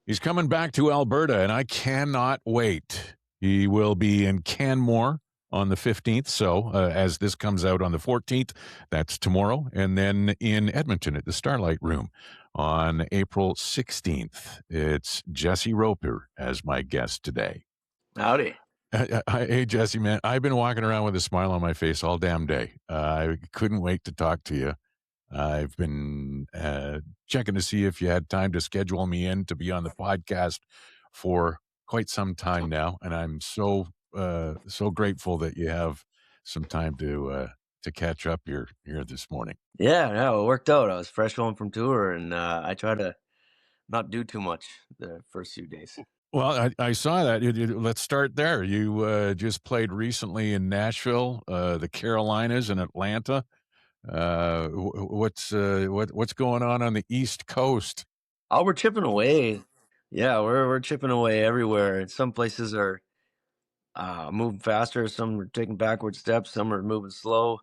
He's coming back to Alberta, and I cannot wait. He will be in Canmore on the 15th. So as this comes out on the 14th, that's tomorrow. And then in Edmonton at the Starlight Room on April 16th. It's Jesse Roper as my guest today. Howdy. Hey, Jesse, man, I've been walking around with a smile on my face all damn day. I couldn't wait to talk to you. I've been checking to see if you had time to schedule me in to be on the podcast for quite some time now, and I'm so grateful that you have some time to catch up here this morning. Yeah, no, it worked out. I was fresh home from tour, and I try to not do too much the first few days. Well, I saw that. Let's start there. You just played recently in Nashville, the Carolinas, and Atlanta. What's going on the East Coast? Oh, we're chipping away. Yeah, we're chipping away everywhere. Some places are moving faster. Some are taking backward steps. Some are moving slow.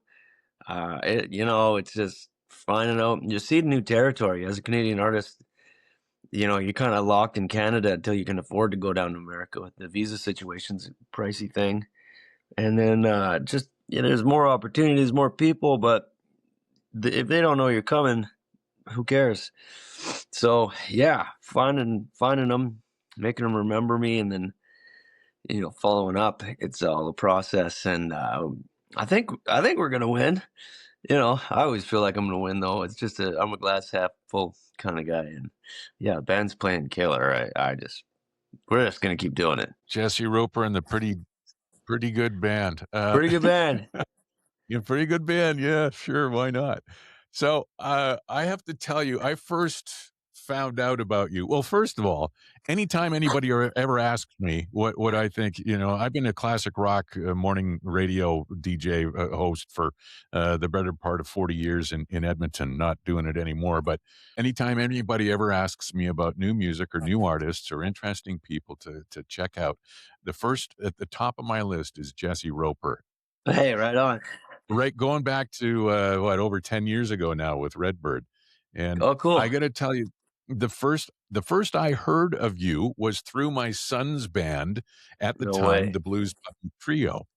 It's just finding out. You see new territory as a Canadian artist. You're kind of locked in Canada until you can afford to go down to America. With the visa situation's a pricey thing, and then there's more opportunities, more people, but if they don't know you're coming, who cares? So yeah, finding them, making them remember me, and then following up. It's all a process, and I think we're gonna win. I always feel like I'm gonna win, though. It's just I'm a glass half full kind of guy, and yeah, band's playing killer. We're just gonna keep doing it. Jesse Roper and the pretty good band. Pretty good band. Yeah, pretty good band. Yeah, sure. Why not? So I have to tell you, I first found out about you. Well, first of all, anytime anybody ever asks me what I think, I've been a classic rock morning radio DJ host for the better part of 40 years in Edmonton, not doing it anymore. But anytime anybody ever asks me about new music or new artists or interesting people to check out, the first at the top of my list is Jesse Roper. Hey, right on. Right, going back to over 10 years ago now with Redbird. And Oh, cool. I got to tell you, the first I heard of you was through my son's band at the No time, way. the Blues Button Trio.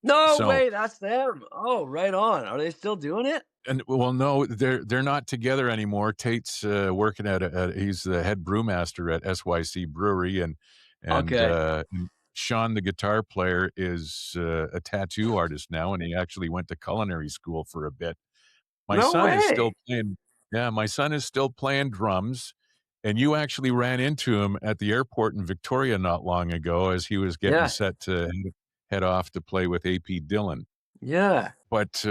No So- way, that's them. Oh, right on. Are they still doing it? And well, no, they're not together anymore. Tate's working he's the head brewmaster at SYC Brewery, and Okay. Sean, the guitar player, is a tattoo artist now, and he actually went to culinary school for a bit. My No son is way. still playing. Yeah, my son is still playing drums, and you actually ran into him at the airport in Victoria not long ago as he was getting Yeah. set to head off to play with AP Dillon. Yeah. But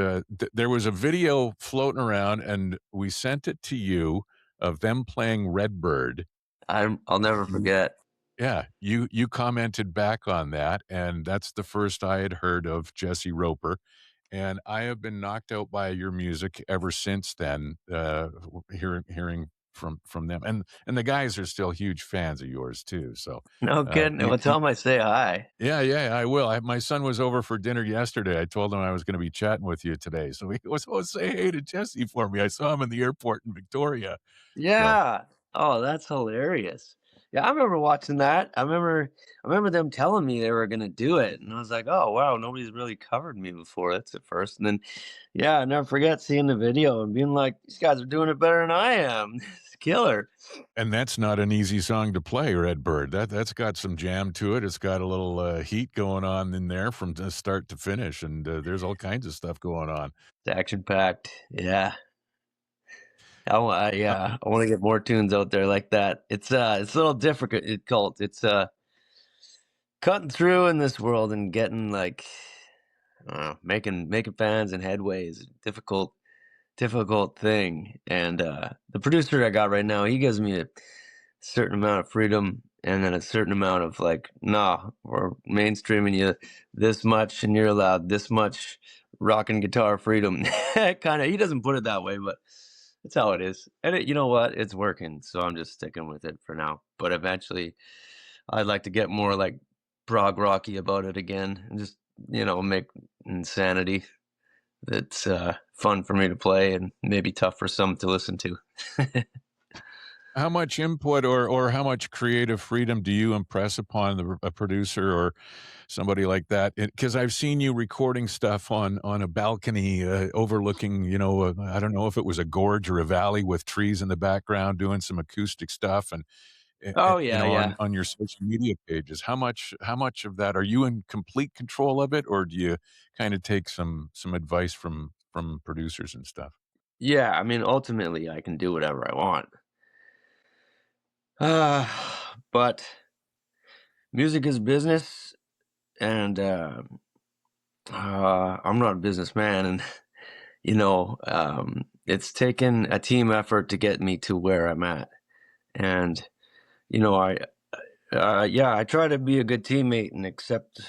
there was a video floating around, and we sent it to you of them playing Redbird. I'll never forget. Yeah, you commented back on that, and that's the first I had heard of Jesse Roper, and I have been knocked out by your music ever since then. Hearing from them, and the guys are still huge fans of yours too. So No kidding. Well, tell them I say hi. yeah, I will. My son was over for dinner yesterday. I told him I was going to be chatting with you today, so he was supposed to say hey to Jesse for me. I saw him in the airport in Victoria. Yeah. Oh, that's hilarious. Yeah, I remember watching that. I remember them telling me they were gonna do it, and I was like, "Oh wow, nobody's really covered me before." That's at first, and then, yeah, I never forget seeing the video and being like, "These guys are doing it better than I am. It's killer." And that's not an easy song to play, Redbird. That's got some jam to it. It's got a little heat going on in there from start to finish, and there's all kinds of stuff going on. It's action packed. Yeah. I want to get more tunes out there like that. It's a little difficult. It's cutting through in this world and getting like, I don't know, making fans and headway is a difficult thing. And the producer I got right now, he gives me a certain amount of freedom and then a certain amount of like, nah, we're mainstreaming you this much and you're allowed this much rock and guitar freedom. Kind of, he doesn't put it that way, but that's how it is. And you know what? It's working, so I'm just sticking with it for now. But eventually, I'd like to get more like prog rocky about it again and just, make insanity that's fun for me to play and maybe tough for some to listen to. how much input or how much creative freedom do you impress upon a producer or somebody like that? Because I've seen you recording stuff on a balcony, overlooking, I don't know if it was a gorge or a valley with trees in the background, doing some acoustic stuff, and Oh, yeah, on yeah. your social media pages. How much of that are you in complete control of it, or do you kind of take some advice from producers and stuff? Yeah, I mean, ultimately, I can do whatever I want. Uh, but music is business, and, I'm not a businessman, and, it's taken a team effort to get me to where I'm at, and, you know, I yeah, I try to be a good teammate and accept,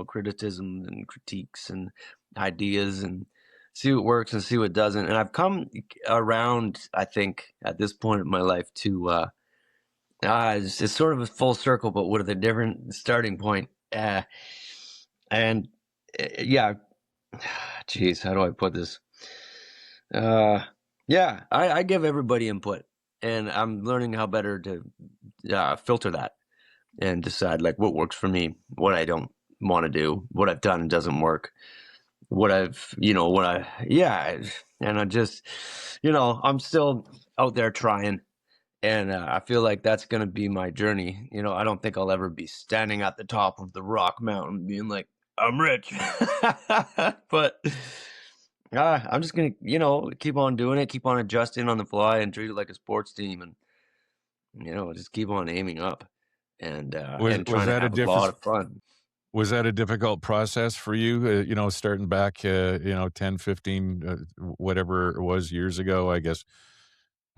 criticism and critiques and ideas and see what works and see what doesn't. And I've come around, I think, at this point in my life to it's sort of a full circle, but with a different starting point. And yeah, geez, how do I put this? Uh, yeah, I give everybody input, and I'm learning how better to filter that and decide like what works for me, what I don't want to do, what I've done doesn't work, what I've, what I, yeah, and I just, I'm still out there trying, and I feel like that's gonna be my journey. I don't think I'll ever be standing at the top of the rock mountain being like, I'm rich, but. I'm just gonna, keep on doing it, keep on adjusting on the fly, and treat it like a sports team, and just keep on aiming up Was and was trying to that a have a lot difference? of fun. Was that a difficult process for you, starting back, 10, 15, whatever it was years ago, I guess?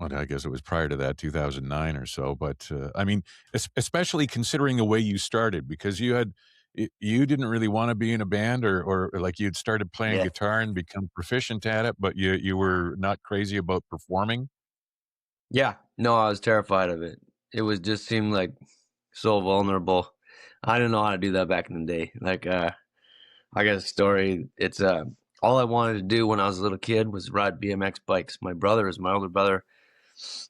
Well, I guess it was prior to that, 2009 or so, but, I mean, especially considering the way you started because you didn't really wanna be in a band or, like, you'd started playing Yeah. guitar and become proficient at it, but you were not crazy about performing? Yeah. No, I was terrified of it. It was just seemed like so vulnerable. I didn't know how to do that back in the day. Like, I got a story. It's all I wanted to do when I was a little kid was ride BMX bikes. My brothers, my older brother,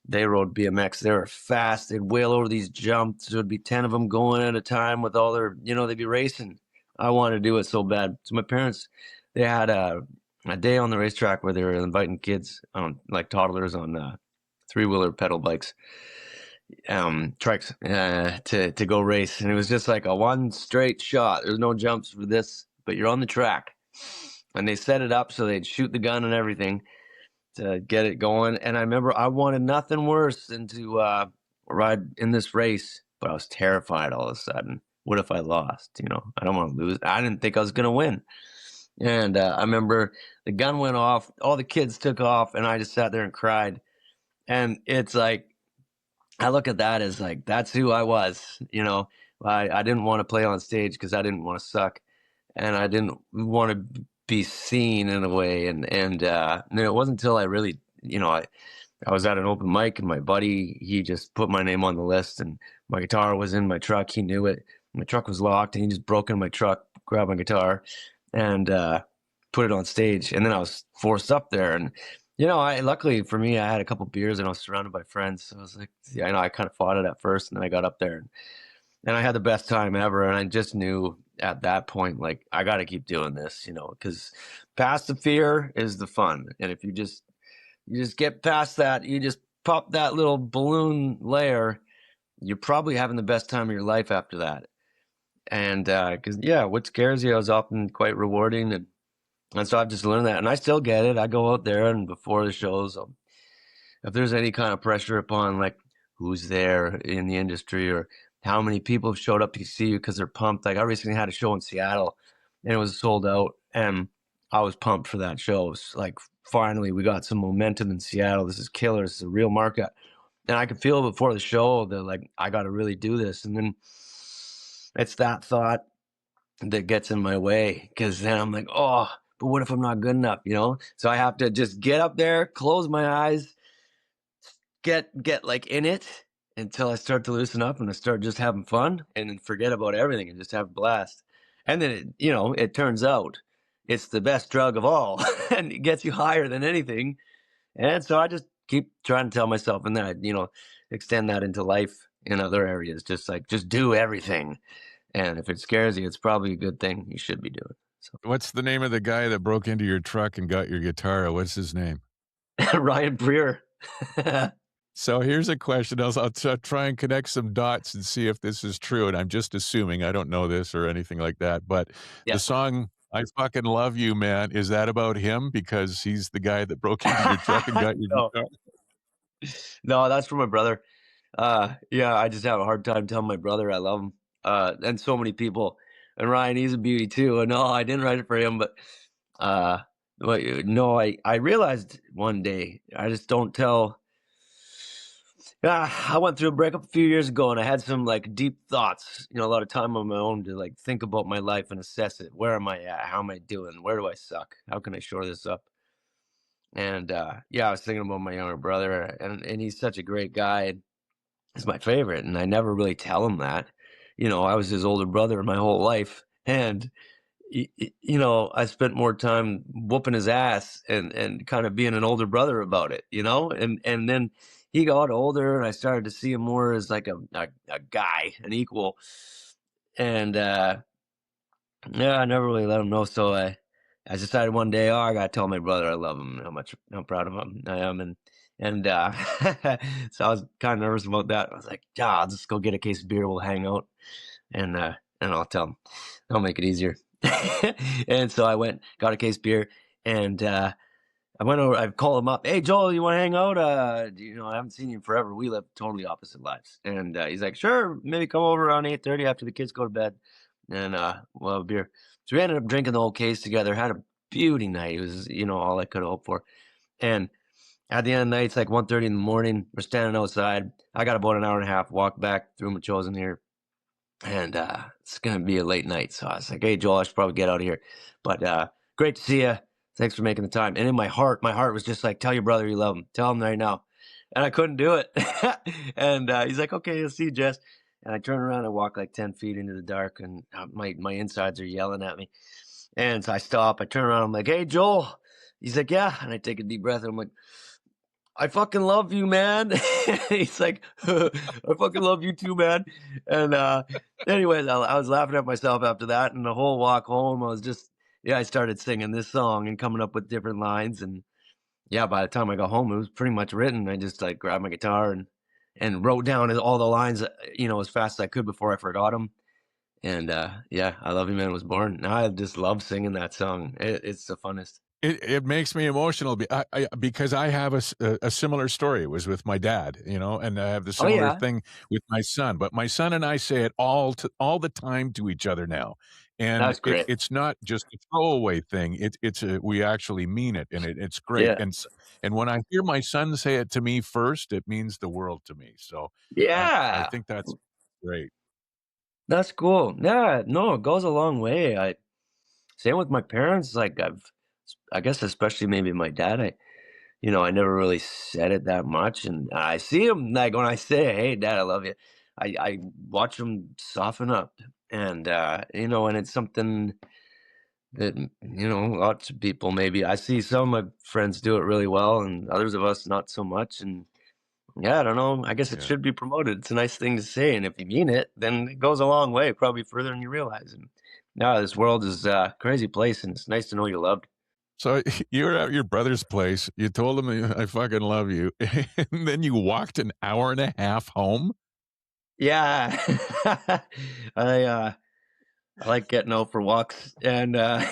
they rode BMX. They were fast. They'd wheel over these jumps. There would be 10 of them going at a time with all their, they'd be racing. I wanted to do it so bad. So my parents, they had a day on the racetrack where they were inviting kids on like toddlers on three-wheeler pedal bikes, trikes, to go race, and it was just like a one straight shot. There's no jumps for this, but you're on the track, and they set it up so they'd shoot the gun and everything to get it going. And I remember I wanted nothing worse than to ride in this race, but I was terrified all of a sudden. What if I lost? I don't want to lose. I didn't think I was going to win. And I remember the gun went off, all the kids took off, and I just sat there and cried. And it's like, I look at that as like, that's who I was. I didn't want to play on stage because I didn't want to suck. And I didn't want to be seen in a way. And it wasn't until I really, I was at an open mic and my buddy, he just put my name on the list and my guitar was in my truck. He knew it. My truck was locked and he just broke in my truck, grabbed my guitar and put it on stage. And then I was forced up there. And, I luckily for me, I had a couple beers and I was surrounded by friends. So I was like, yeah, I kind of fought it at first and then I got up there and I had the best time ever. And I just knew at that point, like, I got to keep doing this, because past the fear is the fun. And if you just get past that, you just pop that little balloon layer, you're probably having the best time of your life after that. And because, yeah, what scares you is often quite rewarding. And so I've just learned that. And I still get it. I go out there and before the shows, if there's any kind of pressure upon like who's there in the industry or how many people have showed up to see you because they're pumped. Like I recently had a show in Seattle and it was sold out and I was pumped for that show. It's like finally we got some momentum in Seattle. This is killer. This is a real market. And I could feel before the show that like I got to really do this. And then it's that thought that gets in my way because then I'm like, oh, but what if I'm not good enough, So I have to just get up there, close my eyes, get like in it until I start to loosen up and I start just having fun and then forget about everything and just have a blast. And then it turns out it's the best drug of all and it gets you higher than anything. And so I just keep trying to tell myself and then extend that into life in other areas. Just do everything. And if it scares you, it's probably a good thing you should be doing. So What's the name of the guy that broke into your truck and got your guitar? What's his name? Ryan Breer. So here's a question. I'll try and connect some dots and see if this is true. And I'm just assuming I don't know this or anything like that. But the Yeah. song "I Fucking Love You, Man," is that about him because he's the guy that broke into your truck and got your No, guitar? no, that's for my brother. Yeah, I just have a hard time telling my brother I love him. And so many people. And Ryan, he's a beauty too. And no, I didn't write it for him, uh, no, I realized one day I just don't tell. I went through a breakup a few years ago, and I had some like deep thoughts. A lot of time on my own to like think about my life and assess it. Where am I at? How am I doing? Where do I suck? How can I shore this up? And yeah, I was thinking about my younger brother, and he's such a great guy. And he's my favorite, and I never really tell him that. I was his older brother my whole life, and I spent more time whooping his ass and kind of being an older brother about it, and then he got older, and I started to see him more as like a guy, an equal, and yeah, I never really let him know. So I decided one day, oh, I gotta tell my brother I love him, how proud of him I am, and so I was kind of nervous about that. I was like, yeah, I'll just go get a case of beer, we'll hang out, and I'll tell him. I'll make it easier. And so I went, got a case of beer, and I went over. I called him up. Hey, Joel, you want to hang out? I haven't seen you in forever. We live totally opposite lives, and he's like, sure, maybe come over around 8:30 after the kids go to bed, and we'll have a beer. So we ended up drinking the whole case together. Had a beauty night. It was all I could have hoped for, and at the end of the night, it's like 1:30 in the morning. We're standing outside. I got about an hour and a half walk back through Metchosin here, and it's gonna be a late night. So I was like, "Hey, Joel, I should probably get out of here." But great to see you. Thanks for making the time. And in my heart was just like, "Tell your brother you love him. Tell him right now." And I couldn't do it. And he's like, "Okay, I'll see you, Jess." And I turn around and walk like 10 feet into the dark, and my insides are yelling at me. And so I stop. I turn around. I'm like, "Hey, Joel." He's like, "Yeah." And I take a deep breath. And I'm like, I fucking love you, man. He's like, I fucking love you too, man. And anyways, I was laughing at myself after that. And the whole walk home, I started singing this song and coming up with different lines. And yeah, by the time I got home, it was pretty much written. I just like grabbed my guitar and wrote down all the lines, as fast as I could before I forgot them. And yeah, I Love You, Man was born. Now I just love singing that song. It's the funnest. It makes me emotional because I have a similar story. It was with my dad, and I have the Oh, similar yeah. thing with my son, but my son and I say it all the time to each other now, and That's great. it's not just a throwaway thing. We actually mean it, and it's great, Yeah. and when I hear my son say it to me first, it means the world to me, so I Yeah. think that's great. That's cool. Yeah, no, it goes a long way. Same with my parents. Like I guess especially maybe my dad. I never really said it that much, and I see him like when I say, "Hey, Dad, I love you." I watch him soften up, and and it's something that lots of people maybe. I see some of my friends do it really well, and others of us not so much, and yeah, I don't know. I guess it Yeah. should be promoted. It's a nice thing to say, and if you mean it, then it goes a long way, probably further than you realize. And now this world is a crazy place, and it's nice to know you're loved. So you were at your brother's place, you told him, "I fucking love you," and then you walked an hour and a half home? Yeah, I uh, I like getting out for walks, and I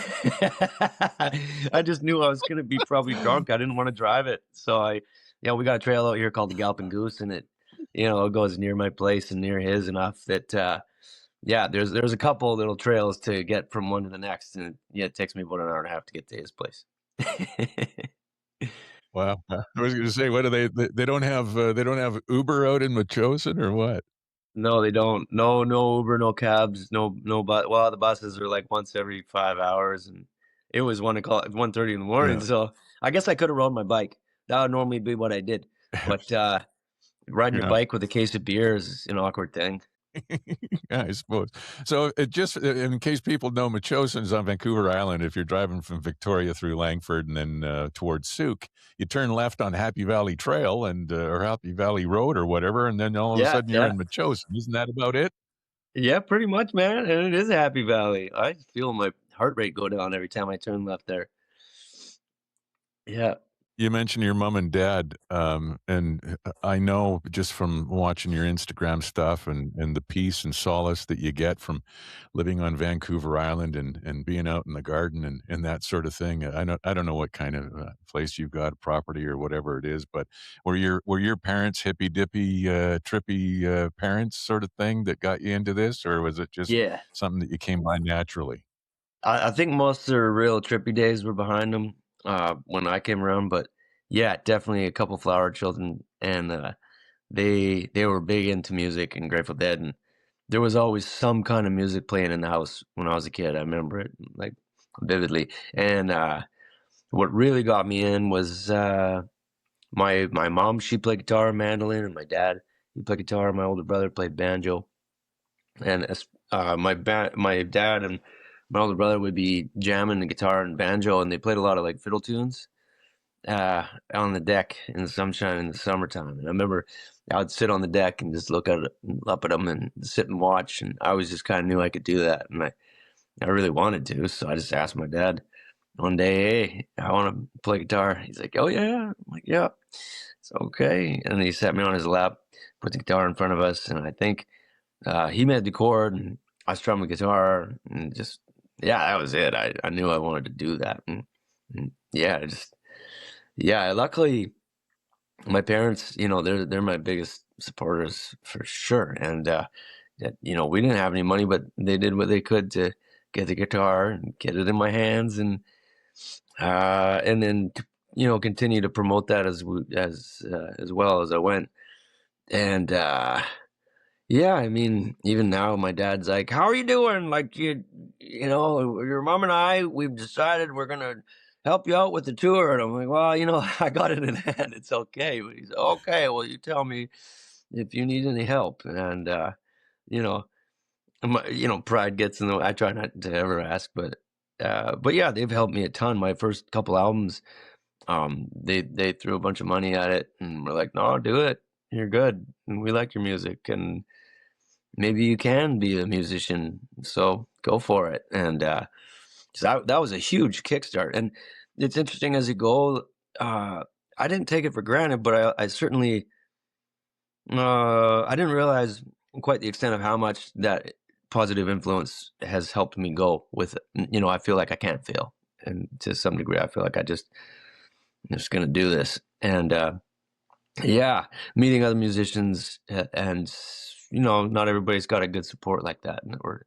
just knew I was gonna be probably drunk. I didn't want to drive it, so yeah, we got a trail out here called the Galloping Goose, and it goes near my place and near his enough that yeah, there's a couple little trails to get from one to the next, and yeah, it takes me about an hour and a half to get to his place. Wow. I was gonna say, what do they don't have Uber out in Metchosin or what? No, they don't. No Uber, no cabs, no bus. Well, the buses are like once every 5 hours, and it was 1 o'clock, 1:30 in the morning. Yeah. So I guess I could have rode my bike. That would normally be what I did, but riding your Yeah. bike with a case of beer is an awkward thing. Yeah, I suppose. So it just in case people know, Metchosin's on Vancouver Island. If you're driving from Victoria through Langford and then towards Souk, you turn left on Happy Valley Trail and or Happy Valley Road or whatever, and then all of a Yeah, sudden you're yeah. in Metchosin. Isn't that about it? Yeah, pretty much, man, and it is a happy valley. I feel my heart rate go down every time I turn left there. Yeah. You mentioned your mom and dad, and I know just from watching your Instagram stuff and the peace and solace that you get from living on Vancouver Island and being out in the garden and that sort of thing. I don't know what kind of place you've got, property or whatever it is, but were your parents hippy dippy, trippy parents sort of thing that got you into this, or was it just Yeah. something that you came by naturally? I think most of their real trippy days were behind them, when I came around, but, yeah, definitely a couple Flower Children, and, they were big into music and Grateful Dead, and there was always some kind of music playing in the house when I was a kid. I remember it, like, vividly, and, what really got me in was, my mom, she played guitar and mandolin, and my dad, he played guitar, my older brother played banjo, and my dad and my older brother would be jamming the guitar and banjo, and they played a lot of, like, fiddle tunes, on the deck in the sunshine in the summertime, and I remember I would sit on the deck and just look at it up at them and sit and watch, and I always just kinda knew I could do that, and I really wanted to, so I just asked my dad one day, "Hey, I wanna play guitar." He's like, "Oh, yeah?" I'm like, "Yeah." It's "Okay," and he sat me on his lap, put the guitar in front of us, and I think, he made the chord, and I strummed the guitar, and just yeah, that was it. I knew I wanted to do that, and yeah, I just yeah, luckily, my parents, they're my biggest supporters for sure, and, we didn't have any money, but they did what they could to get the guitar and get it in my hands, and then continue to promote that as well as I went, and, yeah, I mean, even now, my dad's like, "How are you doing? Like, your mom and I, we've decided we're gonna help you out with the tour." And I'm like, "Well, I got it in hand. It's okay." But he's okay. Well, you tell me if you need any help. And you know, pride gets in the way. I try not to ever ask, but yeah, they've helped me a ton. My first couple albums, they threw a bunch of money at it, and we're like, "No, do it. You're good, and we like your music." And maybe you can be a musician, so go for it. And 'cause that was a huge kickstart. And it's interesting as you go. I didn't take it for granted, but I certainly I didn't realize quite the extent of how much that positive influence has helped me go with it. I feel like I can't fail, and to some degree, I feel like I'm just gonna do this. And yeah, meeting other musicians, and not everybody's got a good support like that, or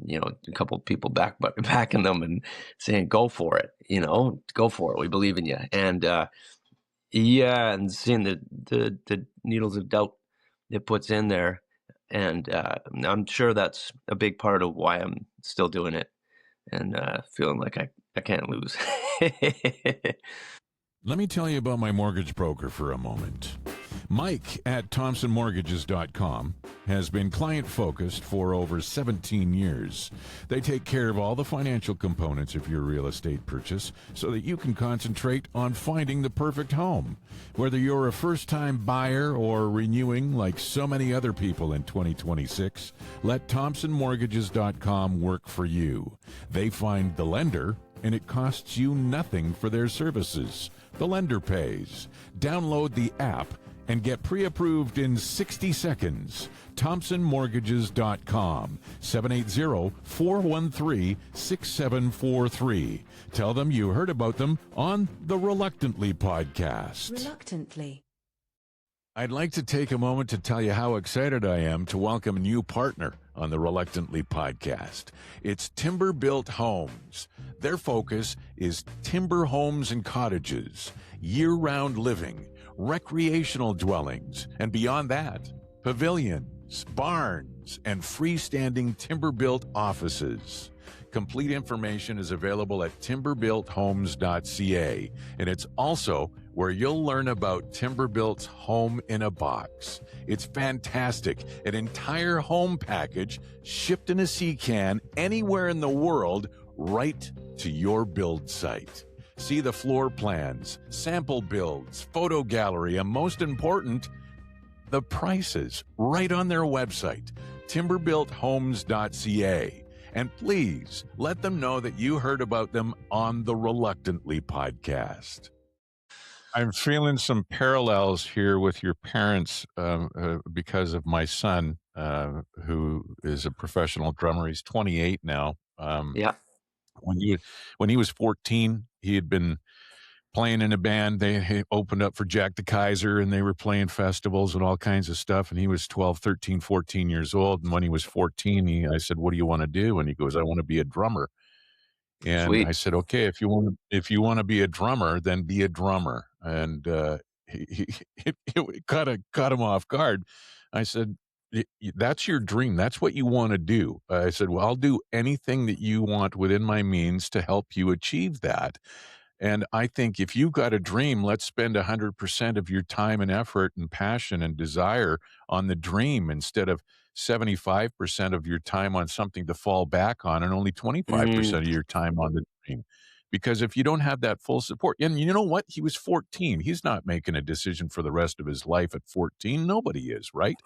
a couple of people backing them and saying, "Go for it, go for it. We believe in you." And yeah, and seeing the needles of doubt it puts in there, and I'm sure that's a big part of why I'm still doing it, and feeling like I can't lose. Let me tell you about my mortgage broker for a moment. Mike at ThompsonMortgages.com has been client focused for over 17 years. They take care of all the financial components of your real estate purchase so that you can concentrate on finding the perfect home. Whether you're a first time buyer or renewing like so many other people in 2026, let ThompsonMortgages.com work for you. They find the lender, and it costs you nothing for their services. The lender pays. Download the app and get pre-approved in 60 seconds. ThompsonMortgages.com, 780-413-6743. Tell them you heard about them on the Reluctantly podcast. Reluctantly. I'd like to take a moment to tell you how excited I am to welcome a new partner on the Reluctantly podcast. It's Timber Built Homes. Their focus is timber homes and cottages, year-round living, recreational dwellings, and beyond that, pavilions. sheds, barns, and freestanding timber-built offices. Complete information is available at timberbuilthomes.ca, and it's also where you'll learn about Timberbuilt's Home in a Box. It's fantastic. An entire home package shipped in a sea can anywhere in the world right to your build site. See the floor plans, sample builds, photo gallery, and most important, the prices right on their website, timberbuilthomes.ca. And please let them know that you heard about them on the Reluctantly podcast. I'm feeling some parallels here with your parents because of my son, who is a professional drummer. He's 28 now. Yeah. When he was 14, he had been playing in a band. They opened up for Jack the Kaiser, and they were playing festivals and all kinds of stuff. And he was 12, 13, 14 years old. And when he was 14, I said, "What do you want to do?" And he goes, "I want to be a drummer." And I Sweet. said, "Okay, if you want to be a drummer, then be a drummer." And he it kind of caught him off guard. I said, That's your dream. That's what you want to do." I said, "Well, I'll do anything that you want within my means to help you achieve that." And I think if you've got a dream, let's spend 100% of your time and effort and passion and desire on the dream instead of 75% of your time on something to fall back on and only Mm, 25% of your time on the dream. Because if you don't have that full support, and you know what? He was 14. He's not making a decision for the rest of his life at 14. Nobody is, right?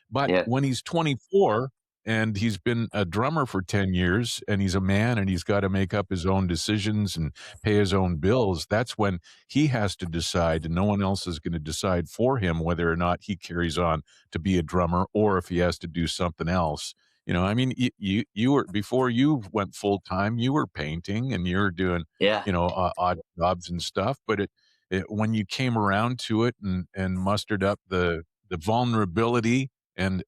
But yeah. when he's 24, and he's been a drummer for 10 years, and he's a man, and he's got to make up his own decisions and pay his own bills. That's when he has to decide, and no one else is going to decide for him whether or not he carries on to be a drummer or if he has to do something else. I mean, you were, before you went full time, you were painting and you were doing, Yeah. odd jobs and stuff. But when you came around to it and mustered up the vulnerability and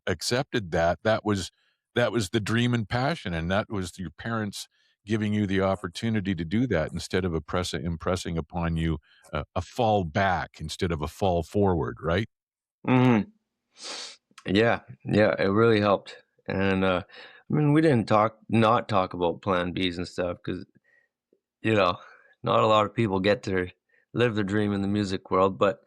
accepted that was the dream and passion, and that was your parents giving you the opportunity to do that instead of impressing upon you a fall back instead of a fall forward, right? Mhm. Yeah, yeah, it really helped. And I mean, we didn't not talk about plan Bs and stuff because, you know, not a lot of people get to live their dream in the music world. But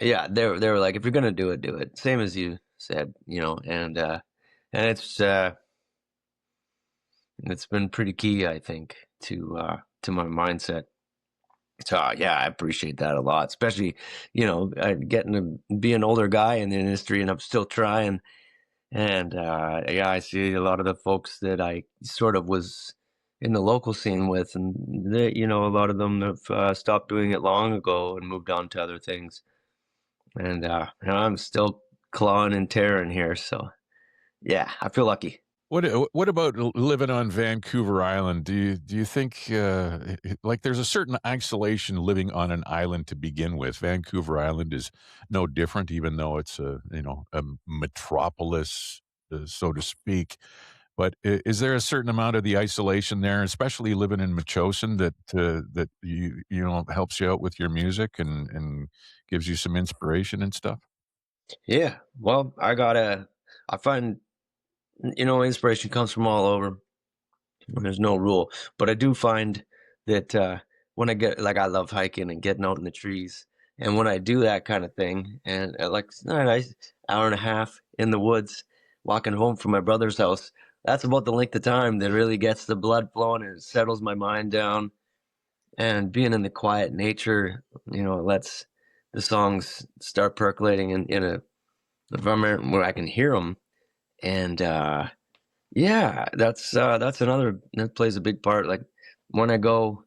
yeah, they were like, if you're gonna do it, do it. Same as you said, and it's been pretty key, I think, to my mindset. So yeah, I appreciate that a lot, especially, getting to be an older guy in the industry and I'm still trying. And yeah, I see a lot of the folks that I sort of was in the local scene with, and a lot of them have stopped doing it long ago and moved on to other things. And I'm still clawing and tearing here. So yeah, I feel lucky. What about living on Vancouver Island? Do you think like there's a certain isolation living on an island to begin with? Vancouver Island is no different, even though it's a metropolis, so to speak. But is there a certain amount of the isolation there, especially living in Metchosin, that helps you out with your music and gives you some inspiration and stuff? Yeah. Well, I find, inspiration comes from all over. And there's no rule, but I do find that when I get like I love hiking and getting out in the trees, and when I do that kind of thing, and like a nice hour and a half in the woods, walking home from my brother's house, that's about the length of time that really gets the blood flowing and it settles my mind down. And being in the quiet nature, it lets the songs start percolating in a environment where I can hear them, and yeah, that's another that plays a big part. Like when I go,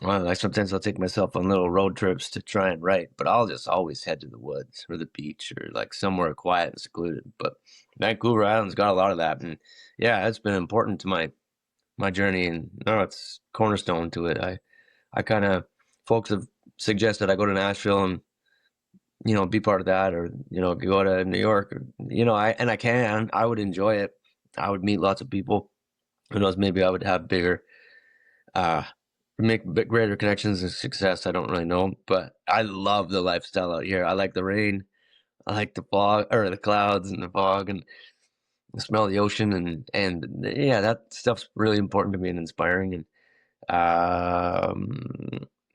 well, like sometimes I'll take myself on little road trips to try and write, but I'll just always head to the woods or the beach or like somewhere quiet and secluded. But Vancouver Island's got a lot of that, and yeah, it's been important to my journey, and no, it's cornerstone to it. I kind of folks have suggested I go to Nashville and be part of that, or go to New York, or I would enjoy it. I would meet lots of people. Who knows? Maybe I would have uh, make bit greater connections and success. I don't really know, but I love the lifestyle out here. I like the rain. I like the fog or the clouds and the fog and the smell of the ocean and yeah, that stuff's really important to me and inspiring and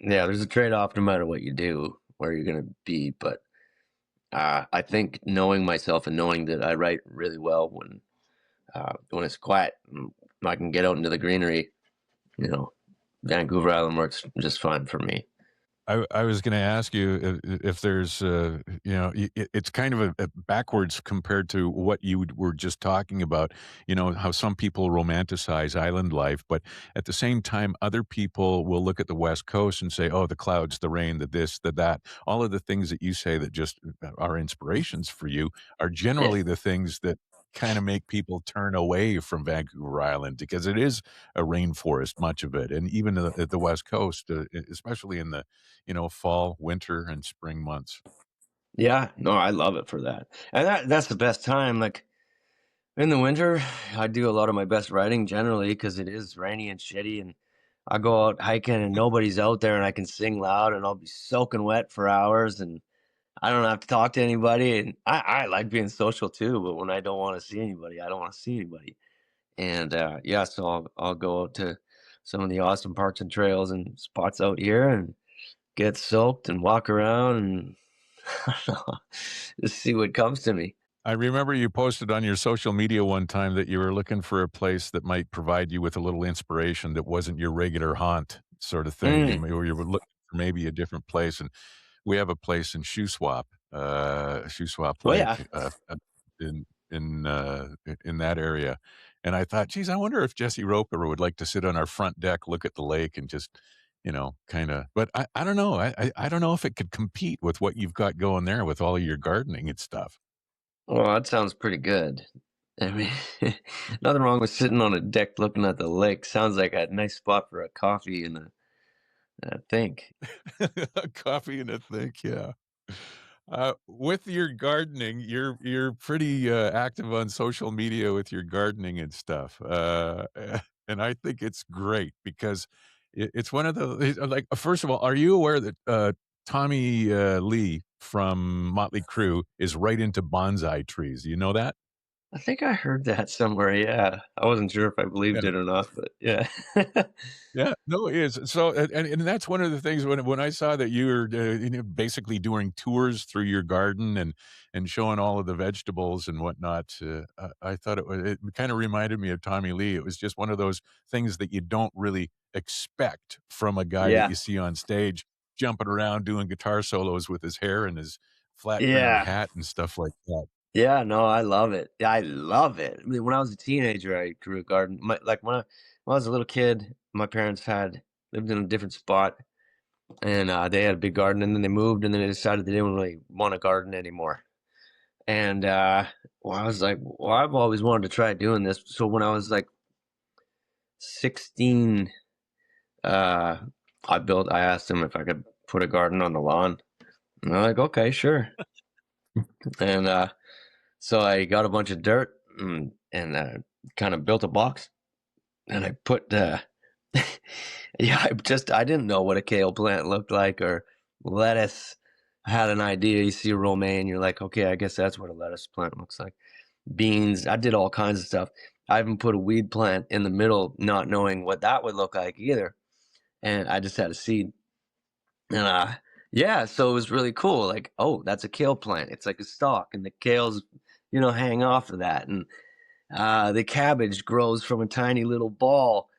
yeah, there's a trade-off no matter what you do, where you're gonna be, but I think knowing myself and knowing that I write really well when it's quiet, I can get out into the greenery. You know, Vancouver Island works just fine for me. I was gonna ask you if there's, it's kind of a backwards compared to what were just talking about, how some people romanticize island life, but at the same time, other people will look at the West Coast and say, "Oh, the clouds, the rain, the this, the that." All of the things that you say that just are inspirations for you are Yeah, generally the things that kinda make people turn away from Vancouver Island because it is a rainforest, much of it, and even at the West Coast, especially in the fall, winter, and spring months. yeah, no, I love it for that, and that's the best time. Like in the winter, I do a lot of my best writing generally because it is rainy and shitty, and I go out hiking and nobody's out there, and I can sing loud, and I'll be soaking wet for hours, and I don't have to talk to anybody. And I like being social too, but when I don't want to see anybody, I don't want to see anybody. And yeah, so I'll go out to some of the awesome parks and trails and spots out here and get soaked and walk around and I don't know, just see what comes to me. I remember you posted on your social media one time that you were looking for a place that might provide you with a little inspiration that wasn't your regular haunt sort of thing. Mm. Or you were looking for maybe a different place, and we have a place in Shuswap Oh yeah. Lake, in that area, and I thought, "Geez, I wonder if Jesse Roper would like to sit on our front deck, look at the lake, and just, kinda." But I don't know. I don't know if it could compete with what you've got going there with all of your gardening and stuff. Well, that sounds pretty good. I mean, nothing wrong with sitting on a deck looking at the lake. Sounds like a nice spot for a coffee and a think. A coffee and a think, yeah. With your gardening, you're pretty, active on social media with your gardening and stuff, and I think it's great because it's one of the like, first of all, are you aware that, Tommy, Lee from Motley Crue is right into bonsai trees? Do you know that? I think I heard that somewhere. Yeah, I wasn't sure if I believed it or not, but yeah. Yeah, no, it is. So, and that's one of the things when I saw that you were, basically doing tours through your garden and showing all of the vegetables and whatnot, I thought it kinda reminded me of Tommy Lee. It was just one of those things that you don't really expect from a guy that Yeah. you see on stage jumping around doing guitar solos with his hair and his flat brimmed Yeah. hat and stuff like that. Yeah, no, I love it. Yeah, I love it. I mean, when I was a teenager, I grew a garden. Like when I was a little kid, my parents had lived in a different spot, and they had a big garden. And then they moved, and then they decided they didn't really want a garden anymore. And well, I was like, well, I've always wanted to try doing this. So when I was like 16, uh, I asked them if I could put a garden on the lawn. And they're like, okay, sure. And so I got a bunch of dirt and kind of built a box, and I put yeah, I didn't know what a kale plant looked like or lettuce. I had an idea. You see a romaine, you're like, okay, I guess that's what a lettuce plant looks like. Beans, I did all kinds of stuff. I even put a weed plant in the middle, not knowing what that would look like either. And I just had a seed. And yeah, so it was really cool. Like, oh, that's a kale plant. It's like a stalk, and the kales, hang off of that. And the cabbage grows from a tiny little ball,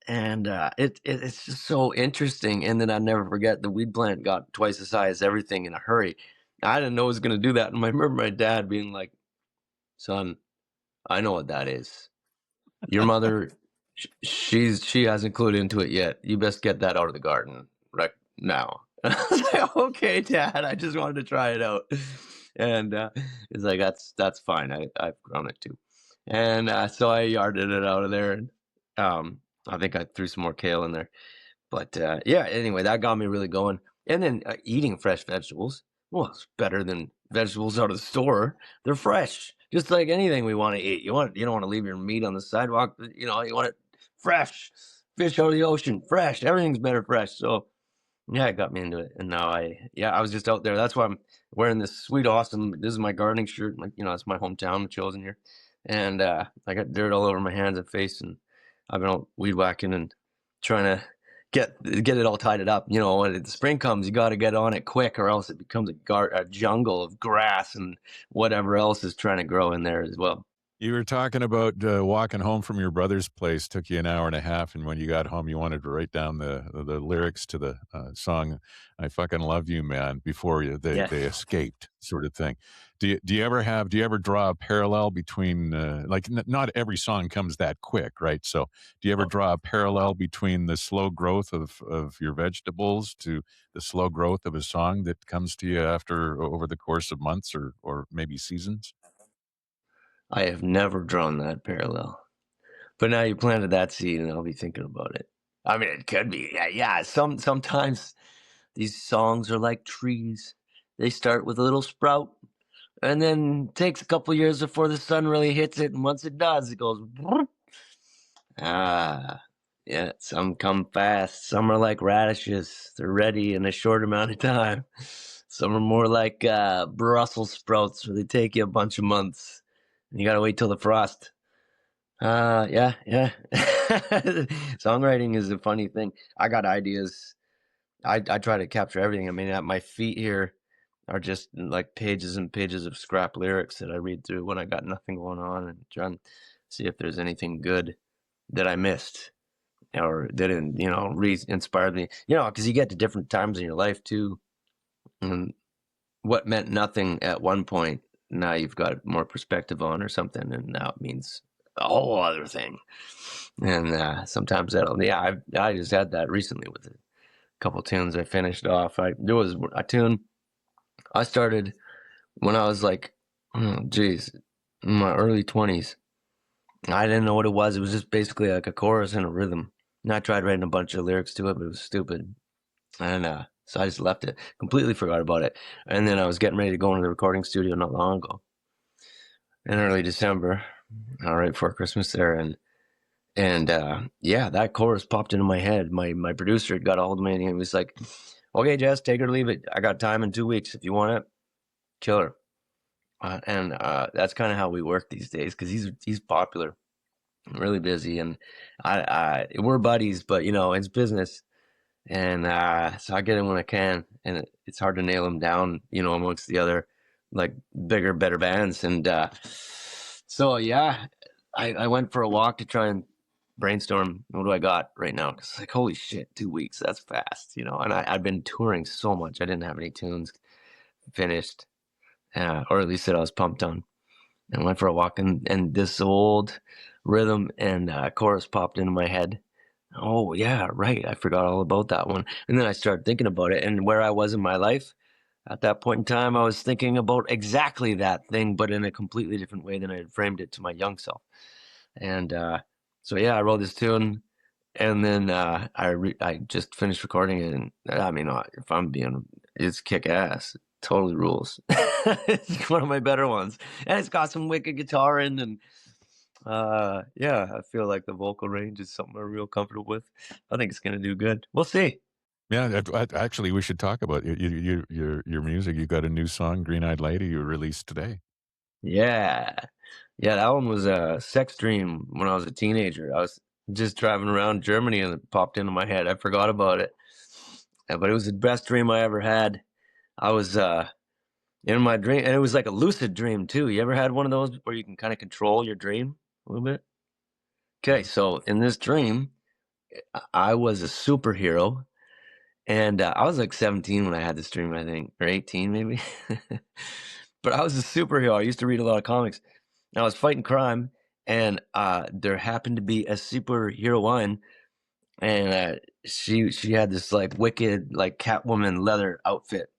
and it's just so interesting. And then I never forget the weed plant got twice the size, everything in a hurry. I didn't know it was going to do that, and I remember my dad being like, "Son, I know what that is. Your mother, she hasn't clued into it yet. You best get that out of the garden right now." And I was like, "Okay, Dad. I just wanted to try it out." And he's like, "That's fine. I've grown it too." And so I yarded it out of there, and I think I threw some more kale in there. But yeah, anyway, that got me really going. And then eating fresh vegetables, well, it's better than vegetables out of the store. They're fresh, just like anything we want to eat. You don't want to leave your meat on the sidewalk. You want it fresh. Fish out of the ocean, fresh. Everything's better fresh. So Yeah, it got me into it, and now I was just out there. That's why I'm wearing this sweet, awesome. This is my gardening shirt. Like, it's my hometown, Metchosin here, and I got dirt all over my hands and face, and I've been out weed whacking and trying to get it all tied it up. When the spring comes, you got to get on it quick, or else it becomes a jungle of grass and whatever else is trying to grow in there as well. You were talking about, walking home from your brother's place, took you an hour and a half, and when you got home, you wanted to write down the lyrics to the, song, "I fucking love you, man," before Yeah. they escaped, sort of thing. Do you ever draw a parallel between, like, not every song comes that quick, right? So, do you ever draw a parallel between the slow growth of your vegetables to the slow growth of a song that comes to you after over the course of months or maybe seasons? I have never drawn that parallel. But now you planted that seed, and I'll be thinking about it. I mean, it could be. Yeah, yeah. Sometimes these songs are like trees. They start with a little sprout, and then takes a couple years before the sun really hits it. And once it does, it goes. Ah, yeah. Some come fast. Some are like radishes. They're ready in a short amount of time. Some are more like Brussels sprouts, where they take you a bunch of months, and you gotta wait till the frost. Yeah, yeah. Songwriting is a funny thing. I got ideas. I try to capture everything. I mean, at my feet here are just like pages and pages of scrap lyrics that I read through when I got nothing going on and try and see if there's anything good that I missed or didn't, inspired me. Because you get to different times in your life too, and what meant nothing at one point, now you've got more perspective on or something, and now it means a whole other thing. And sometimes that'll, yeah, I just had that recently with a couple tunes I finished off. There was a tune I started when I was like, oh, geez, in my early 20s. I didn't know what it was. It was just basically like a chorus and a rhythm. And I tried writing a bunch of lyrics to it, but it was stupid. And so I just left it, completely forgot about it. And then I was getting ready to go into the recording studio not long ago in early December, right before Christmas there. And yeah, that chorus popped into my head. My producer had got a hold of me and he was like, okay, Jess, take it or leave it. I got time in 2 weeks. If you want it, kill her. And that's kind of how we work these days because he's popular, really busy. And we're buddies, but it's business. And so I get him when I can, and it's hard to nail him down, amongst the other like bigger, better bands. And so yeah, I went for a walk to try and brainstorm what do I got right now. Cause like holy shit, 2 weeks, that's fast, And I've been touring so much, I didn't have any tunes finished, or at least that I was pumped on. And went for a walk, and this old rhythm and chorus popped into my head. Oh, yeah, right. I forgot all about that one. And then I started thinking about it and where I was in my life. At that point in time, I was thinking about exactly that thing, but in a completely different way than I had framed it to my young self. And so, yeah, I wrote this tune, and then I just finished recording it. And I mean, if I'm being, it's kick ass. Totally rules. It's one of my better ones, and it's got some wicked guitar in, and yeah, I feel like the vocal range is something I'm real comfortable with. I think it's gonna do good. We'll see. Yeah, actually, we should talk about your music. You got a new song, "Green Eyed Lady," you released today. Yeah. Yeah, that one was a sex dream when I was a teenager. I was just driving around Germany and it popped into my head. I forgot about it. But it was the best dream I ever had. I was in my dream, and it was like a lucid dream too. You ever had one of those where you can kind of control your dream a little bit? Okay, so in this dream, I was a superhero. And I was like 17 when I had this dream, I think, or 18 maybe. But I was a superhero. I used to read a lot of comics. And I was fighting crime, and there happened to be a superheroine, and she had this like wicked like Catwoman leather outfit,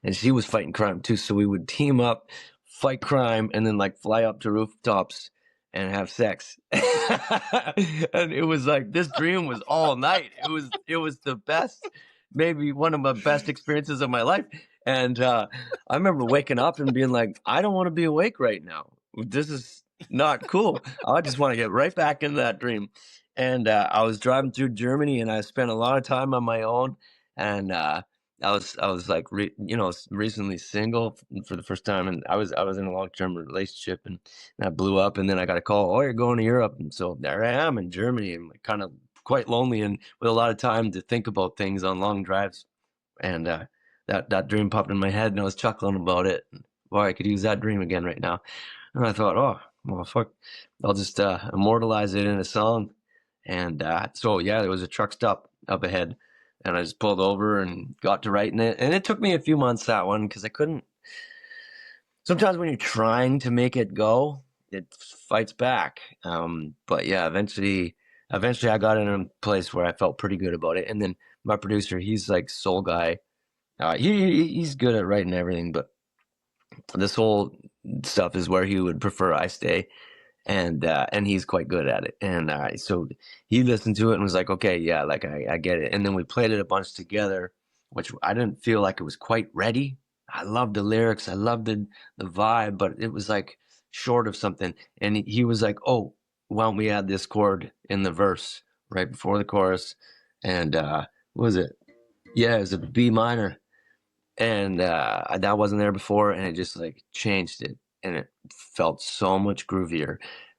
and she was fighting crime too. So we would team up, fight crime, and then like fly up to rooftops and have sex. And it was like this dream was all night. It was the best, maybe one of my best experiences of my life. And I remember waking up and being like, I don't want to be awake right now. This is not cool. I just want to get right back into that dream. And I was driving through Germany, and I spent a lot of time on my own. and I was like recently single for the first time, and I was in a long term relationship, and I blew up, and then I got a call, oh, you're going to Europe, and so there I am in Germany, and like, kind of quite lonely, and with a lot of time to think about things on long drives, and that dream popped in my head, and I was chuckling about it. And, boy, I could use that dream again right now. And I thought, oh, well, fuck, I'll just immortalize it in a song. And so, yeah, there was a truck stop up ahead, and I just pulled over and got to writing it. And it took me a few months, that one, because I couldn't. Sometimes when you're trying to make it go, it fights back. But yeah, eventually, I got in a place where I felt pretty good about it. And then my producer, he's like soul guy. He's good at writing everything, but this whole stuff is where he would prefer I stay, and he's quite good at it. And so he listened to it and was like, okay, yeah, like I get it. And then we played it a bunch together, which I didn't feel like it was quite ready. I loved the lyrics, I loved the vibe, but it was like short of something. And he was like, oh, why don't we add this chord in the verse right before the chorus? And what was it? Yeah, it was a B minor, and that wasn't there before, and it just like changed it, and it felt so much groovier,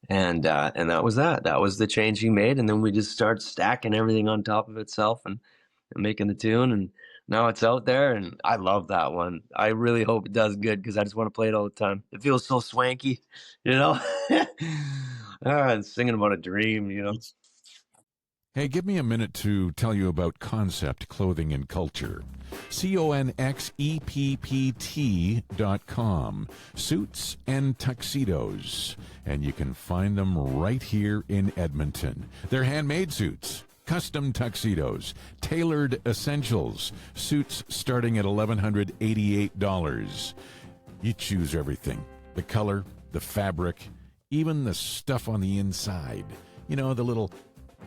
and that was the change he made, and then we just started stacking everything on top of itself, and making the tune, and now it's out there, and I love that one. I really hope it does good, because I just want to play it all the time. It feels so swanky, you know. Singing about a dream. Hey, give me a minute to tell you about Concept Clothing and Culture. CONXEPPT.com. Suits and tuxedos. And you can find them right here in Edmonton. They're handmade suits, custom tuxedos, tailored essentials, suits starting at $1,188. You choose everything: the color, the fabric, even the stuff on the inside. You know, the little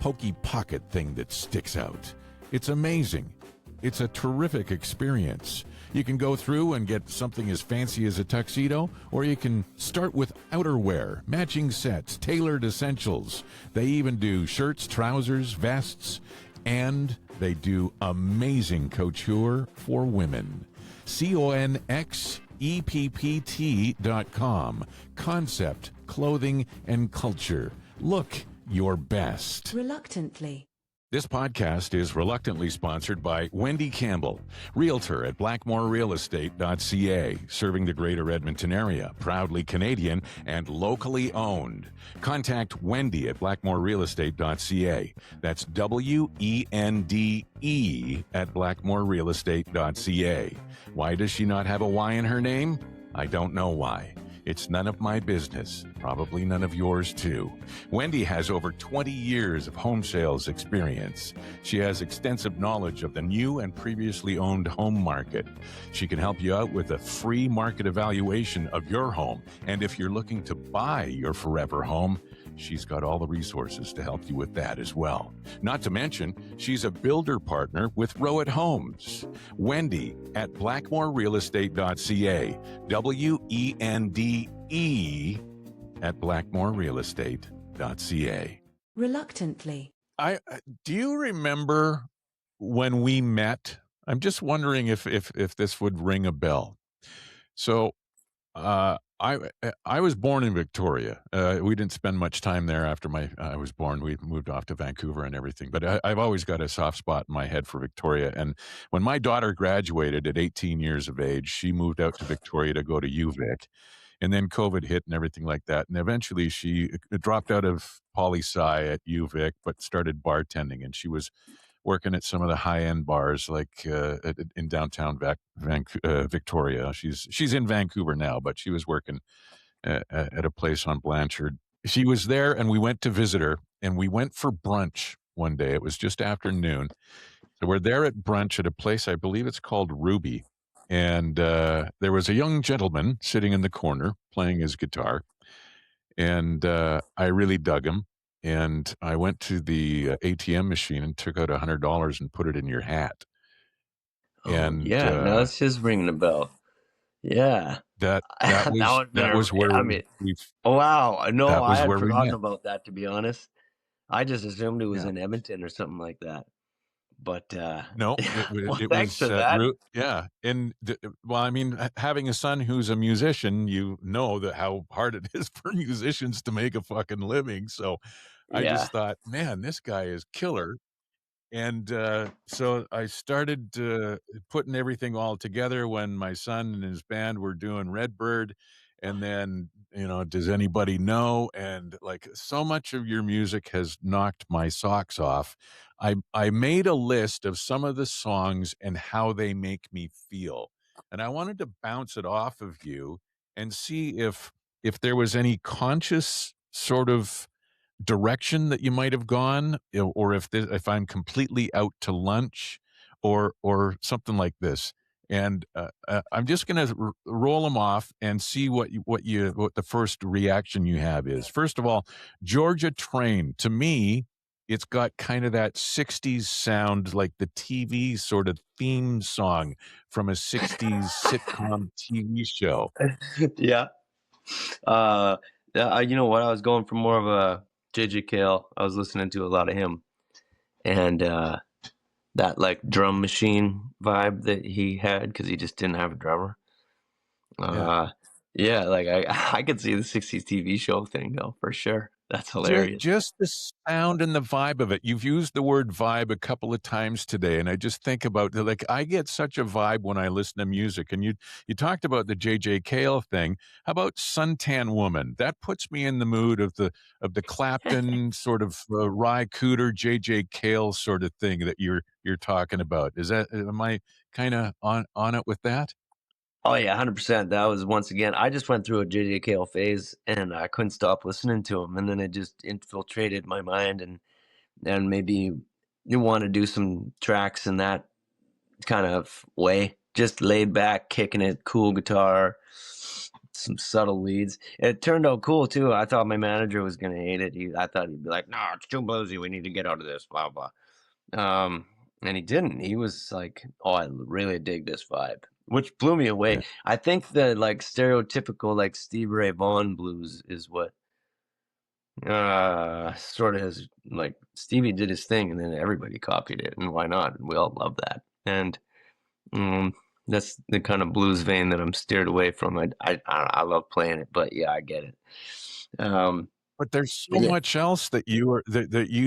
pokey pocket thing that sticks out. It's amazing. It's a terrific experience. You can go through and get something as fancy as a tuxedo, or you can start with outerwear, matching sets, tailored essentials. They even do shirts, trousers, vests, and they do amazing couture for women. CONXEPPT.com. Concept, Clothing, and Culture. Look your best. Reluctantly. This podcast is reluctantly sponsored by Wendy Campbell, realtor at blackmorerealestate.ca, serving the greater Edmonton area, proudly Canadian and locally owned. Contact Wendy at blackmorerealestate.ca. That's WENDE at blackmorerealestate.ca. Why does she not have a Y in her name? I don't know why. It's none of my business, probably none of yours too. Wendy has over 20 years of home sales experience. She has extensive knowledge of the new and previously owned home market. She can help you out with a free market evaluation of your home. And if you're looking to buy your forever home, she's got all the resources to help you with that as well. Not to mention, she's a builder partner with Rowett Homes. Wendy at blackmorerealestate.ca. WENDE at blackmorerealestate.ca. Reluctantly. Do you remember when we met? I'm just wondering if this would ring a bell. So, I was born in Victoria. We didn't spend much time there after I was born. We moved off to Vancouver and everything. But I've always got a soft spot in my head for Victoria. And when my daughter graduated at 18 years of age, she moved out to Victoria to go to UVic. And then COVID hit and everything like that. And eventually she dropped out of poli-sci at UVic, but started bartending. And she was working at some of the high-end bars, like in downtown Victoria. She's in Vancouver now, but she was working at a place on Blanchard. She was there, and we went to visit her, and we went for brunch one day. It was just after noon. So we're there at brunch at a place, I believe it's called Ruby. And there was a young gentleman sitting in the corner playing his guitar, and I really dug him. And I went to the ATM machine and took out $100 and put it in your hat. Oh And yeah, now it's just ringing a bell. Yeah. that That would've been that was where I mean, we wow, no, that I was had where we forgotten met. about that, to be honest. I just assumed it was Yeah. in Edmonton or something like that. But No, well, it thanks was, for that. yeah, and well, I mean, having a son who's a musician, you know that how hard it is for musicians to make a fucking living, so I Yeah. just thought, "Man, this guy is killer." And, so I started, putting everything all together when my son and his band were doing Redbird, and then, "Does anybody know?" And, like, so much of your music has knocked my socks off. I made a list of some of the songs and how they make me feel, and I wanted to bounce it off of you and see if there was any conscious sort of direction that you might have gone, or if I'm completely out to lunch, or something like this. And I'm just going to roll them off and see what the first reaction you have is. First of all, Georgia Train. To me, it's got kind of that 60s sound, like the TV sort of theme song from a 60s sitcom TV show. Yeah. Uh, yeah, you know what? I was going for more of a JJ Cale. I was listening to a lot of him, and that like drum machine vibe that he had because he just didn't have a drummer. Yeah. Uh, yeah, like I I could see the '60s TV show thing though for sure. That's hilarious. Just the sound and the vibe of it. You've used the word vibe a couple of times today, and I just think about, like, I get such a vibe when I listen to music, and you talked about the JJ Cale thing. How about Suntan Woman? That puts me in the mood of the Clapton sort of, Ry Cooder, JJ Cale sort of thing that you're talking about. Am I kinda on it with that? Oh yeah, 100%. That was once again. I just went through a JJ Cale phase, and I couldn't stop listening to him, and then it just infiltrated my mind, and maybe you want to do some tracks in that kind of way, just laid back, kicking it, cool guitar, some subtle leads. It turned out cool too. I thought my manager was gonna hate it. I thought he'd be like, "No, it's too bluesy. We need to get out of this." Blah blah. And he didn't. He was like, "Oh, I really dig this vibe," which blew me away. Yeah. I think the like stereotypical like Steve Ray Vaughan blues is what sort of has like Stevie did his thing, and then everybody copied it, and why not? We all love that, and um, that's the kind of blues vein that I'm steered away from. I love playing it, but yeah, I get it. Um, But there's so yeah, much else that you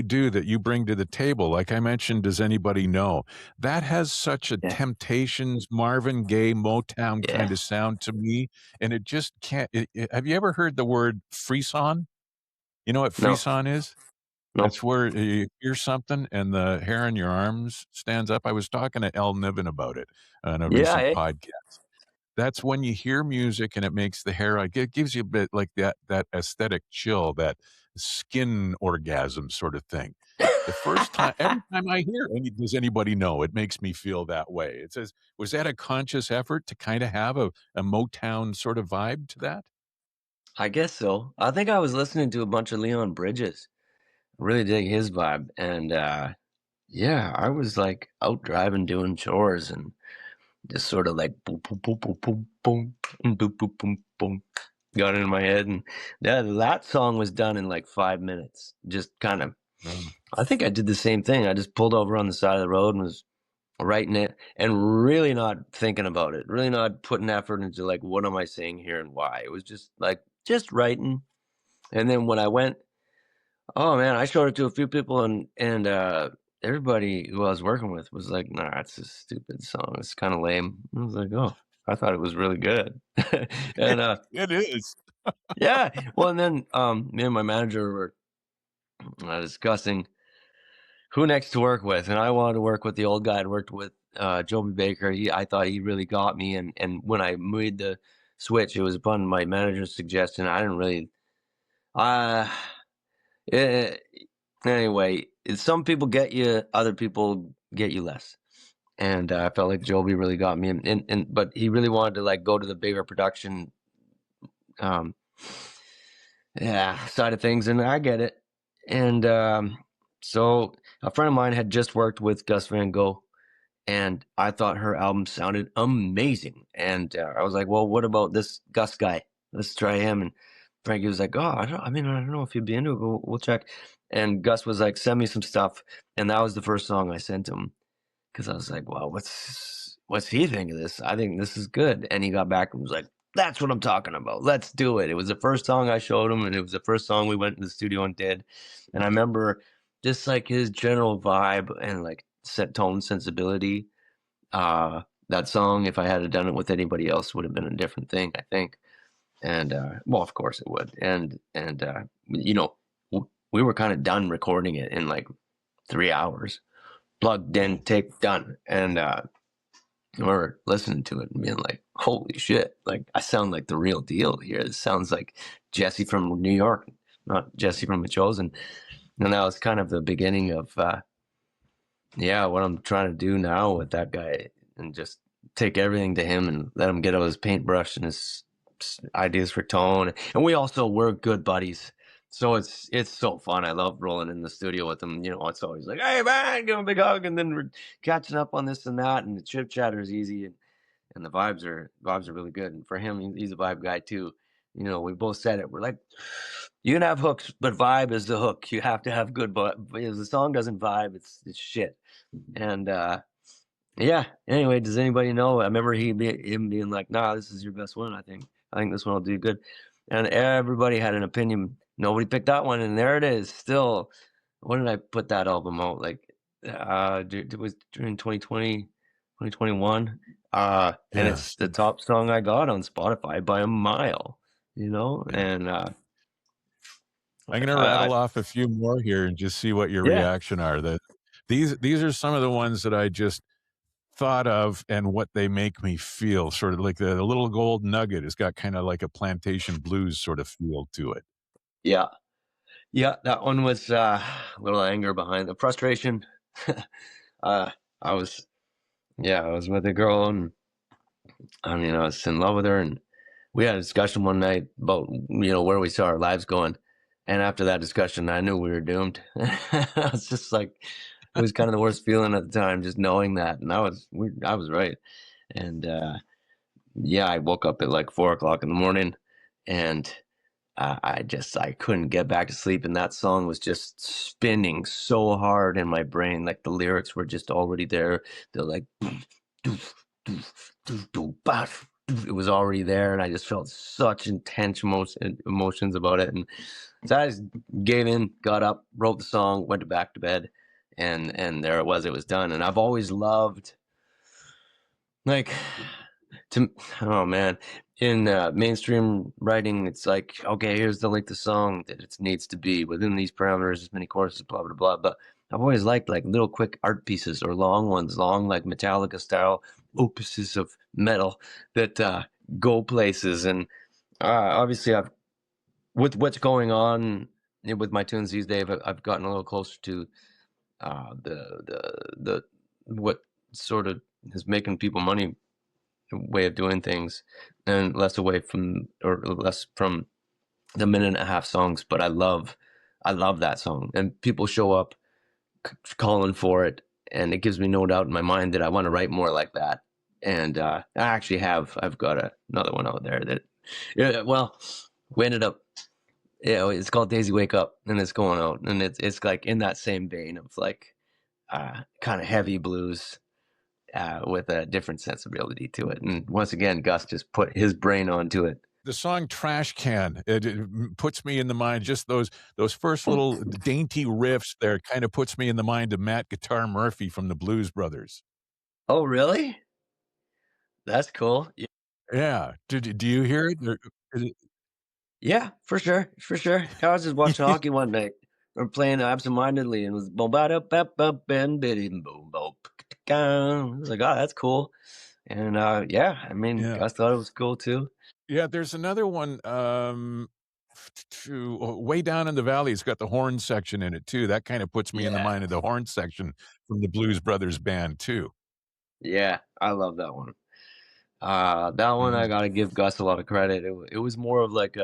do, that you bring to the table. Like I mentioned, "Does Anybody Know?" That has such a yeah, Temptations, Marvin Gaye, Motown yeah. kinda sound to me, and it just can't have you ever heard the word frisson? You know what No, frisson is? no. That's where you hear something and the hair on your arms stands up. I was talking to Elle Niven about it on a Yeah, recent eh? podcast. That's when you hear music and it makes the hair, like, it gives you a bit like that aesthetic chill, that skin orgasm sort of thing. The first time every time I hear "Does Anybody Know?" it makes me feel that way. It says, was that a conscious effort to kinda have a Motown sort of vibe to that? I guess so. I think I was listening to a bunch of Leon Bridges. Really dig his vibe, and yeah, I was like out driving doing chores and just sort of like boom, boom, boom, boom, boom, boom, and boom, boom, boom, boom, got it in my head, and that song was done in like 5 minutes. Just kind of, Mm. I think I did the same thing. I just pulled over on the side of the road and was writing it, and really not thinking about it, really not putting effort into like what am I saying here and why. It was just like just writing, and then when I went, oh man, I showed it to a few people, and everybody who I was working with was like, "Nah, it's a stupid song. It's kind of lame." I was like, "Oh, I thought it was really good." And It is. yeah, well, and then me and my manager were discussing who next to work with, and I wanted to work with the old guy I'd worked with, Joby Baker. I thought he really got me, and when I made the switch, it was upon my manager's suggestion. I didn't really. Uh, eh, Anyway, some people get you, other people get you less. And I felt like Joby really got me, and but he really wanted to like go to the bigger production, um, yeah, side of things, and I get it. And so a friend of mine had just worked with Gus Van Gogh, and I thought her album sounded amazing. And I was like, "Well, what about this Gus guy? Let's try him." And Frankie was like, "Oh, I don't know if you'd be into it, but we'll check." And Gus was like, "Send me some stuff," and that was the first song I sent him. because I was like, well, what's he think of this? I think this is good. And he got back and was like, that's what I'm talking about. Let's do it. It was the first song I showed him, and it was the first song we went to the studio and did. And I remember just like his general vibe and like set tone sensibility. That song, if I had done it with anybody else, would have been a different thing, I think. And well, of course it would. And you know, we were kind of done recording it in like 3 hours, plugged in, take, done. And we're listening to it and being like, holy shit, like I sound like the real deal here. This sounds like Jesse from New York, not Jesse from Metchosin. And that was kind of the beginning of what I'm trying to do now with that guy, and just take everything to him and let him get out his paintbrush and his ideas for tone. And we're good buddies, so it's so fun. I love rolling in the studio with him. You know, it's always like, hey man, give him a big hug, and then we're catching up on this and that, and the chit chatter is easy, and the vibes are really good. And for him, he's a vibe guy too. You know, we both said it. We're like, you can have hooks, but vibe is the hook. You have to have good, but if the song doesn't vibe, it's shit. And anyway, does anybody know? I remember him being like, nah, this is your best one. I think this one will do good. And everybody had an opinion. Nobody picked that one, and there it is. Still, when did I put that album out? Like, it was during 2020, 2021. And Yeah. it's the top song I got on Spotify by a mile, you know? Yeah. And I'm gonna rattle off a few more here and just see what your Yeah. reaction are. These are some of the ones that I just thought of and what they make me feel, sort of like the little gold nugget has got kind of like a plantation blues sort of feel to it. Yeah. Yeah, that one was a little anger behind the frustration. I was with a girl, and I mean, I was in love with her, and we had a discussion one night about, you know, where we saw our lives going. And after that discussion, I knew we were doomed. I was just like, it was kind of the worst feeling at the time, just knowing that. And I was right. And I woke up at like 4 o'clock in the morning, and I couldn't get back to sleep, and that song was just spinning so hard in my brain. Like the lyrics were just already there. They're like, doof, doof, doof, doof, baf, doof. It was already there, and I just felt such intense emotions about it. And so I just gave in, got up, wrote the song, went back to bed, and there it was. It was done. And I've always loved, like, oh man, in mainstream writing, it's like, okay, here's the length of song that it needs to be within these parameters, as many choruses, blah blah blah. But I've always liked like little quick art pieces or long ones, long like Metallica style opuses of metal that go places. And obviously, I've with what's going on with my tunes these days, I've gotten a little closer to the what sort of is making people money way of doing things, and less from the minute and a half songs. But I love that song, and people show up calling for it, and it gives me no doubt in my mind that I want to write more like that. And I've got another one out there that we ended up, it's called Daisy Wake Up, and it's going out, and it's like in that same vein of like kind of heavy blues, with a different sensibility to it. And once again, Gus just put his brain onto it. The song Trash Can, it puts me in the mind, just those first little dainty riffs there kind of puts me in the mind of Matt Guitar Murphy from the Blues Brothers. Oh, really? That's cool. Yeah. Do you hear it? Or is it? Yeah, for sure. For sure. I was just watching hockey one night. We're playing absentmindedly, and it was boom, ba da ba ba bam biddy boom boom. I was like, oh, that's cool. And I mean, Yeah. Gus thought it was cool too. Yeah, there's another one, way down in the valley. It's got the horn section in it too. That kind of puts me in the mind of the horn section from the Blues Brothers band too. Yeah, I love that one. That one I gotta give Gus a lot of credit. It was more of like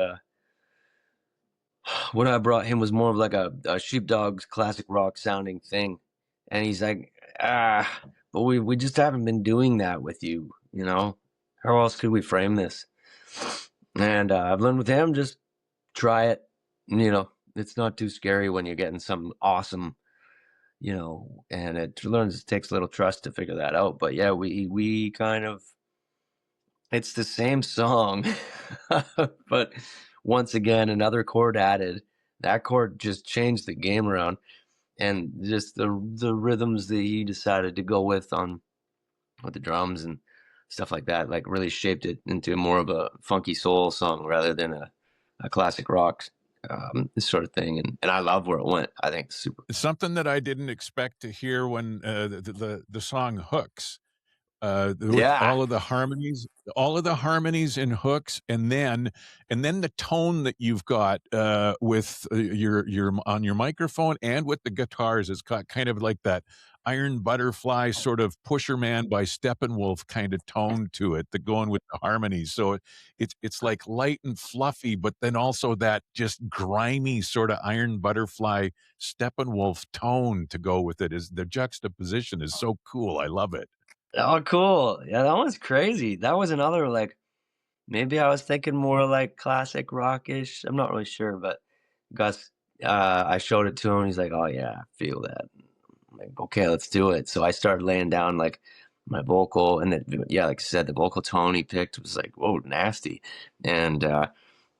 what I brought him was more of like a Sheepdogs classic rock sounding thing, and he's like, but we just haven't been doing that with you, you know. How else could we frame this? And I've learned with him, just try it. You know, it's not too scary when you're getting some awesome, and it takes a little trust to figure that out. But yeah, we kind of, it's the same song, but once again, another chord added. That chord just changed the game around, and just the rhythms that he decided to go with the drums and stuff like that, like really shaped it into more of a funky soul song rather than a classic rock this sort of thing. And I love where it went. I think it's super. Something that I didn't expect to hear when the song hooks. With Yeah. all of the harmonies and hooks, and then the tone that you've got with your on your microphone and with the guitars is kind of like that Iron Butterfly sort of Pusher Man by Steppenwolf kind of tone to it, that going with the harmonies. So it's like light and fluffy, but then also that just grimy sort of Iron Butterfly Steppenwolf tone to go with it. Is the juxtaposition is so cool. I love it. Oh, cool. Yeah, that was crazy. That was another, like, maybe I was thinking more like classic rockish. I'm not really sure, but Gus, I showed it to him. He's like, "Oh yeah, I feel that." I'm like, "Okay, let's do it." So I started laying down like my vocal, and then yeah, like I said, the vocal tone he picked was like, "Whoa, nasty," and uh,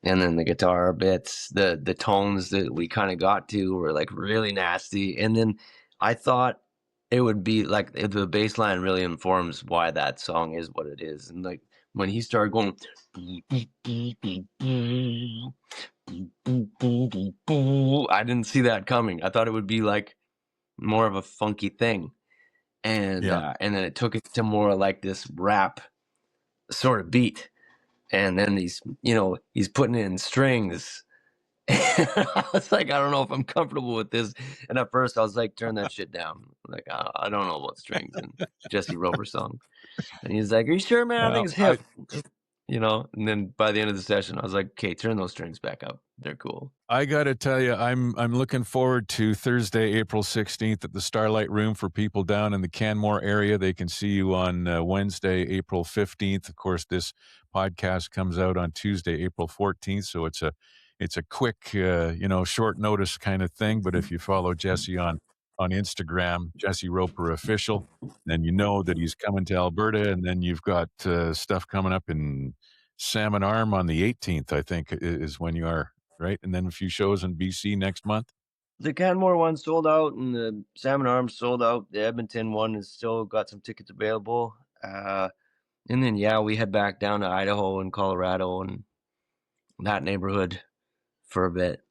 and then the guitar bits, the tones that we kind of got to were like really nasty. And then I thought it would be like the bass line really informs why that song is what it is. And like when he started going, I didn't see that coming. I thought it would be like more of a funky thing. Yeah. And then it took it to more like this rap sort of beat. And then he's putting in strings. And I was like, I don't know if I'm comfortable with this. And at first I was like, turn that shit down. Like, I don't know about strings and Jesse Roper song. And he's like, are you sure, man? I think Well, it's hip. And then by the end of the session, I was like, okay, turn those strings back up. They're cool. I got to tell you, I'm looking forward to Thursday, April 16th at the Starlight Room. For people down in the Canmore area, they can see you on Wednesday, April 15th. Of course, this podcast comes out on Tuesday, April 14th, so it's a quick, short notice kind of thing. But if you follow Jesse on Instagram, Jesse Roper Official, then you know that he's coming to Alberta. And then you've got stuff coming up in Salmon Arm on the 18th, I think, is when you are. Right, and then a few shows in BC next month. The Canmore one sold out, and the Salmon Arms sold out. The Edmonton one has still got some tickets available. And then we head back down to Idaho and Colorado and that neighborhood for a bit.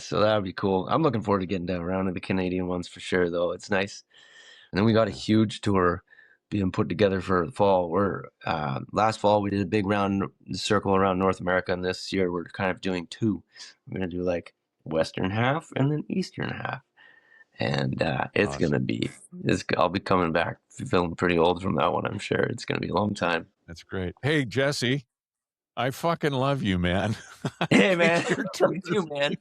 So that would be cool. I'm looking forward to getting down around to the Canadian ones for sure, though. It's nice. And then we got a huge tour being put together for the fall. Last fall we did a big round circle around North America, and this year we're kind of doing two. We're gonna do like western half and then eastern half, and it's Awesome. gonna be. I'll be coming back feeling pretty old from that one. I'm sure it's gonna be a long time. That's great. Hey, Jesse, I fucking love you, man. Hey, man, love you too, man.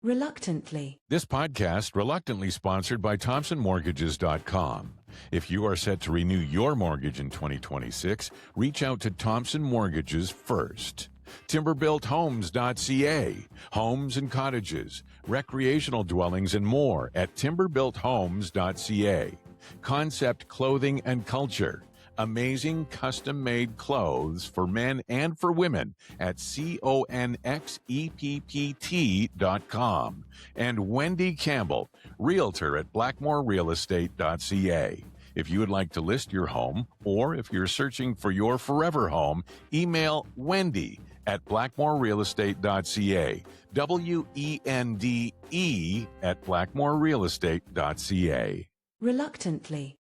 Reluctantly. This podcast reluctantly sponsored by ThompsonMortgages.com. If you are set to renew your mortgage in 2026, reach out to Thompson Mortgages first. TimberBuiltHomes.ca. Homes and cottages, recreational dwellings, and more at TimberBuiltHomes.ca. Concept Clothing and Culture. Amazing custom-made clothes for men and for women at CONXEPPT.com. And Wendy Campbell, realtor at BlackmoreRealEstate.ca. If you would like to list your home, or if you're searching for your forever home, email Wendy at BlackmoreRealEstate.ca. WENDE at BlackmoreRealEstate.ca. Reluctantly.